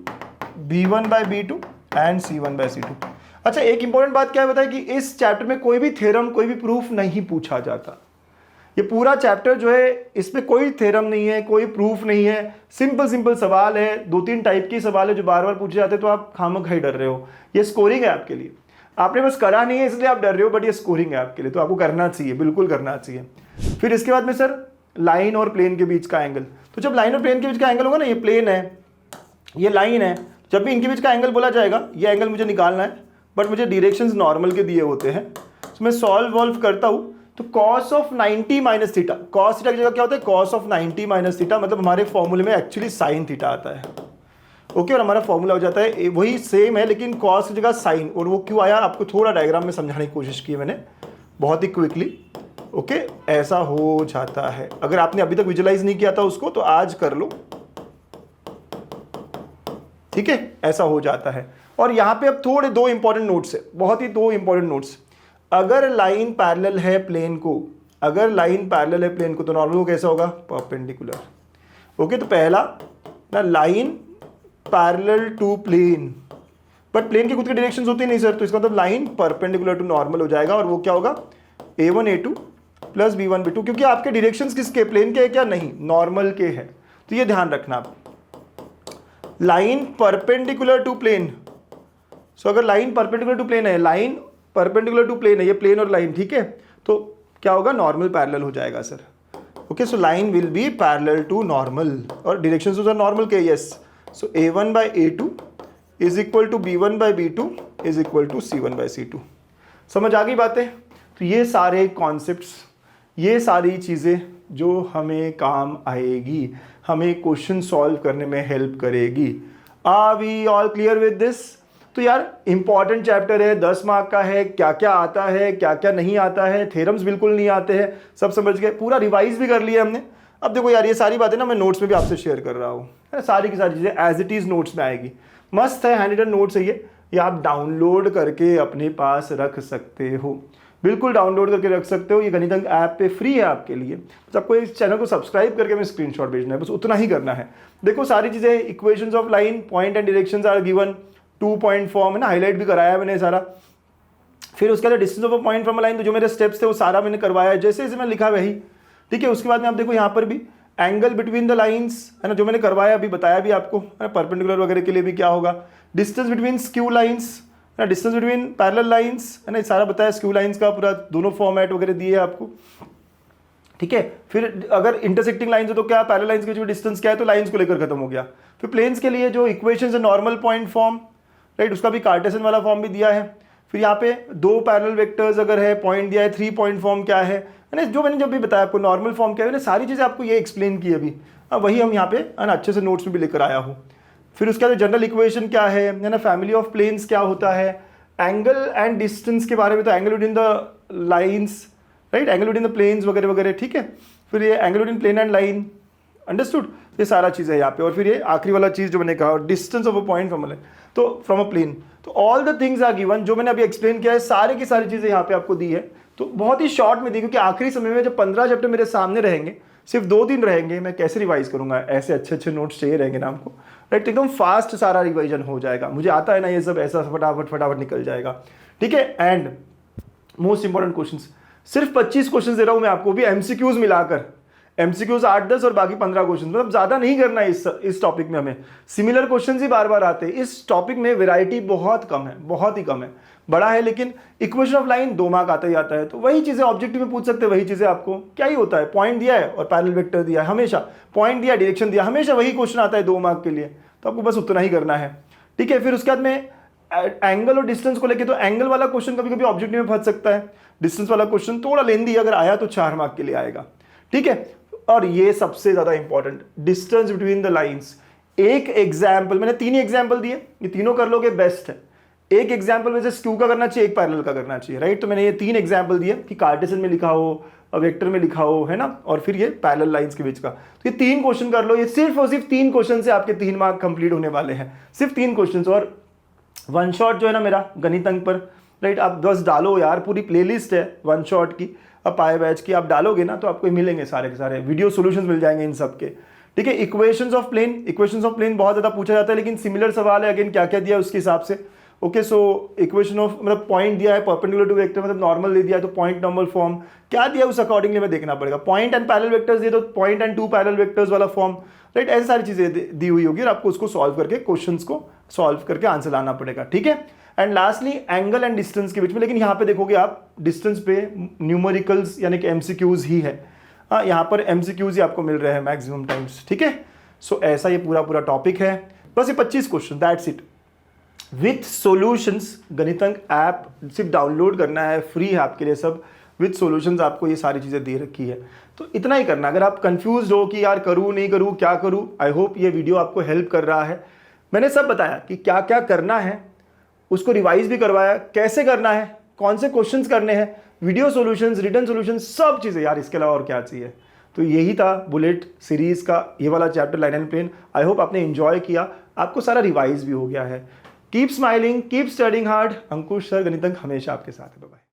b1 by b2 and c1 by c2। अच्छा, एक इंपॉर्टेंट बात क्या है बताए, कि इस चैप्टर में कोई भी थ्योरम, कोई भी प्रूफ नहीं पूछा जाता। ये पूरा चैप्टर जो है, इसमें कोई थ्योरम नहीं है, कोई प्रूफ नहीं है, सिंपल सवाल है, 2-3 टाइप के सवाल है जो बार बार पूछे जाते हैं, तो आप खामखा ही डर रहे हो। ये स्कोरिंग है आपके लिए, आपने बस करा नहीं है इसलिए आप डर रहे हो, बट ये स्कोरिंग है आपके लिए, तो आपको करना चाहिए, बिल्कुल करना चाहिए। फिर इसके बाद में सर लाइन और प्लेन के बीच का एंगल, तो जब लाइन और प्लेन के बीच का एंगल होगा ना, ये प्लेन है, ये लाइन है, जब भी इनके बीच का एंगल बोला जाएगा ये एंगल मुझे निकालना है, बट मुझे डायरेक्शंस नॉर्मल के दिए होते हैं। तो मैं सॉल्व करता हूँ तो cos of 90 minus theta, cos theta की जगह क्या होता है cos ऑफ 90 माइनस थीटा, मतलब हमारे फॉर्मूले में एक्चुअली साइन थीटा आता है। ओके, और हमारा फॉर्मूला हो जाता है वही सेम है लेकिन cos की जगह साइन। और वो क्यों आया आपको थोड़ा डायग्राम में समझाने की कोशिश की मैंने बहुत ही क्विकली। ओके, ऐसा हो जाता है। अगर आपने अभी तक विजुलाइज नहीं किया था उसको तो आज कर लो, ठीक है, ऐसा हो जाता है। और यहां पे अब थोड़े दो इंपॉर्टेंट नोट्स है, बहुत ही दो इंपॉर्टेंट नोट्स। अगर लाइन पैरेलल है प्लेन को, अगर लाइन पैरेलल है प्लेन को तो नॉर्मल कैसा होगा, परपेंडिकुलर। ओके, तो पहला ना line parallel to plane, but plane के खुद के डायरेक्शंस होते नहीं सर, तो इसका मतलब लाइन परपेंडिकुलर टू नॉर्मल हो जाएगा। और वो क्या होगा a1 a2 plus b1 b2, क्योंकि आपके डायरेक्शंस किसके, प्लेन के है क्या, नहीं नॉर्मल के है। तो ये ध्यान रखना आप, लाइन परपेंडिकुलर टू प्लेन। सो अगर लाइन परपेंडिकुलर टू प्लेन है, लाइन परपेंडिकुलर टू प्लेन है, ये प्लेन और लाइन, ठीक है, तो क्या होगा, नॉर्मल पैरेलल हो जाएगा sir. Okay, so line will be parallel to normal और डायरेक्शंस आर नॉर्मल के, yes. So a1 by a2 is equal to b1 by b2 is equal to c1 by c2। समझ आ गई बातें? तो ये सारे कॉन्सेप्ट्स, ये सारी चीज़ें जो हमें काम आएगी, हमें क्वेश्चन सॉल्व करने में हेल्प करेगी। Are we all clear with this? तो यार इंपॉर्टेंट चैप्टर है, 10 मार्क का है, क्या क्या आता है क्या क्या नहीं आता है, थ्योरम्स बिल्कुल नहीं आते हैं, सब समझ गए, पूरा रिवाइज भी कर लिया हमने। अब देखो यार ये सारी बातें ना मैं नोट्स में भी आपसे शेयर कर रहा हूँ, सारी की सारी चीज़ें एज इट इज़ नोट्स में आएगी। मस्त है, हैंड रिटन नोट्स है ये आप डाउनलोड करके अपने पास रख सकते हो, बिल्कुल डाउनलोड करके रख सकते हो। ये गणित अंक ऐप पे फ्री है आपके लिए, बस आपको इस चैनल को सब्सक्राइब करके हमें स्क्रीनशॉट भेजना है, बस उतना ही करना है। देखो सारी चीज़ें, equations of line, point and directions are given, 2 point form है ना, हाईलाइट भी कराया मैंने सारा। फिर उसके बाद distance of a point from a line, तो जो मेरे स्टेप्स थे वो सारा मैंने करवाया जैसे जैसे मैं लिखा वही, ठीक है। उसके बाद में आप देखो यहाँ पर भी एंगल बिटवीन द लाइंस है ना, जो मैंने करवाया अभी बताया भी आपको, परपेंडिकुलर वगैरह के लिए भी क्या होगा, डिस्टेंस बिटवीन स्क्यू लाइंस है ना, डिस्टेंस बिटवीन पैरेलल लाइंस है ना, सारा बताया, स्क्यू लाइंस का पूरा दोनों फॉर्मेट वगैरह दिए आपको, ठीक है। फिर अगर इंटरसेक्टिंग लाइंस है तो क्या, पैरेलल लाइंस के जो डिस्टेंस क्या है, तो लाइंस को लेकर खत्म हो गया। फिर प्लेन्स के लिए जो इक्वेशंस है, नॉर्मल पॉइंट फॉर्म, राइट, उसका भी कार्टेशियन वाला फॉर्म भी दिया है। फिर यहाँ पे 2 पैरेलल वेक्टर्स अगर है, पॉइंट दिया है, 3 पॉइंट फॉर्म क्या है ना, जो मैंने जब भी बताया आपको, नॉर्मल फॉर्म क्या है, मैंने सारी चीज़ें आपको ये एक्सप्लेन की अभी। अब वही हम यहाँ पे है ना अच्छे से नोट्स में भी लेकर आया हूँ। फिर उसके बाद जनरल इक्वेशन क्या है ना, फैमिली ऑफ प्लेन्स क्या होता है, एंगल एंड डिस्टेंस के बारे में, तो angle between the lines, right, angle between the planes वगैरह वगैरह, ठीक है। फिर ये angle between plane and line, understood, ये सारा चीज़ है यहाँ पे। और फिर ये आखिरी वाला चीज़ जो मैंने कहा, distance of a point from a, तो फ्रॉम अ प्लेन, तो all the things are given, जो मैंने अभी एक्सप्लेन किया है सारी की सारी चीज़ें यहाँ पे आपको दी है। तो बहुत ही शॉर्ट में दी, क्योंकि आखिरी समय में जब 15 चैप्टर मेरे सामने रहेंगे, सिर्फ 2 दिन रहेंगे, मैं कैसे रिवाइज करूंगा, ऐसे अच्छे अच्छे नोट्स चाहिए रहेंगे ना हमको, राइट, एकदम फास्ट सारा रिवाइजन हो जाएगा, मुझे आता है ना ये सब, ऐसा फटाफट फटाफट निकल जाएगा, ठीक है। एंड मोस्ट इंपॉर्टेंट क्वेश्चंस, सिर्फ 25 क्वेश्चन दे रहा हूं मैं आपको, भी एमसीक्यूज मिलाकर, एमसीक्यूज 8-10 और बाकी 15 क्वेश्चन, मतलब ज्यादा नहीं करना है इस टॉपिक में। हमें सिमिलर क्वेश्चन ही बार बार आते हैं, इस टॉपिक में वैरायटी बहुत कम है, बहुत ही कम है, बड़ा है लेकिन इक्वेशन ऑफ लाइन 2 मार्क आता ही आता है। तो वही चीजें ऑब्जेक्टिव में पूछ सकते हैं, वही चीजें आपको क्या ही होता है, पॉइंट दिया है और पैरेलल वेक्टर दिया है, हमेशा पॉइंट दिया, डायरेक्शन दिया, हमेशा वही क्वेश्चन आता है 2 मार्क के लिए, तो आपको बस उतना ही करना है, ठीक है। फिर उसके बाद में एंगल और डिस्टेंस को लेके, तो एंगल वाला क्वेश्चन कभी कभी ऑब्जेक्टिव में फंस सकता है, डिस्टेंस वाला क्वेश्चन थोड़ा लेंदी अगर आया तो 4 मार्क के लिए आएगा, ठीक है। और ये सबसे ज्यादा important, distance between the lines. एक एग्जाम्पल, मैंने 3 ही एग्जाम्पल दिए, ये तीनों कर लोगे बेस्ट है। एक एग्जाम्पल में से स्क्यू का करना चाहिए, एक पैरेलल का करना चाहिए, राइट। तो मैंने ये 3 एग्जाम्पल दिए कि कार्टेशियन में लिखा हो, वेक्टर में लिखा हो, है ना, और फिर ये पैरेलल लाइंस के बीच का। तो ये 3 क्वेश्चन कर लो, ये सिर्फ और सिर्फ 3 क्वेश्चन से आपके 3 मार्क कंप्लीट होने वाले हैं, सिर्फ 3 क्वेश्चन। और 1 शॉट जो है ना मेरा गणित अंक पर, राइट, आप बस डालो यार, पूरी प्लेलिस्ट है 1 शॉट की, अब पाए बैच की आप डालोगे ना तो आपको मिलेंगे सारे के सारे वीडियो सॉल्यूशंस मिल जाएंगे इन सब के, ठीक है। Equations of plane, equations of plane बहुत ज़्यादा पूछा जाता है, लेकिन सिमिलर सवाल है, अगेन क्या क्या दिया है उसके हिसाब से। ओके, सो इक्वेशन ऑफ, मतलब पॉइंट दिया है परपेंडिकुलर टू वेक्टर, मतलब नॉर्मल दे दिया है तो पॉइंट नॉर्मल फॉर्म क्या दिया है उस अकॉर्डिंगली हमें देखना पड़ेगा। पॉइंट एंड पैरेलल वेक्टर्स दिए तो पॉइंट एंड 2 पैरेलल वेक्टर्स वाला फॉर्म, राइट, ऐसी सारी चीज़ें दी हुई होगी और आपको उसको सॉल्व करके, क्वेश्चंस को सॉल्व करके आंसर लाना पड़ेगा, ठीक है। And lastly angle and distance के बीच में, लेकिन यहाँ पे देखोगे आप डिस्टेंस पे न्यूमेरिकल्स यानी कि एमसीक्यूज ही है, यहाँ पर एमसीक्यूज ही आपको मिल रहे हैं मैक्सिमम टाइम्स, ठीक है। सो ऐसा ये पूरा टॉपिक है। बस ये 25 question, that's it, with solutions. Ganitank app सिर्फ डाउनलोड करना है, फ्री है आपके लिए सब, विथ सॉल्यूशंस आपको ये सारी चीज़ें दे रखी है। तो इतना ही करना। अगर आप कंफ्यूज हो कि यार करूँ नहीं करूँ क्या करूँ, आई होप ये वीडियो आपको हेल्प कर रहा है। मैंने सब बताया कि क्या क्या करना है, उसको रिवाइज भी करवाया, कैसे करना है, कौन से क्वेश्चंस करने हैं, वीडियो सॉल्यूशंस, रिटन सॉल्यूशंस, सब चीज़ें यार। इसके अलावा और क्या चाहिए। तो यही था बुलेट सीरीज़ का ये वाला chapter, line and plane. I hope आपने एंजॉय किया, आपको सारा रिवाइज भी हो गया है। Keep smiling, keep studying hard. Ankush sir Ganitank हमेशा आपके साथ है। बाय।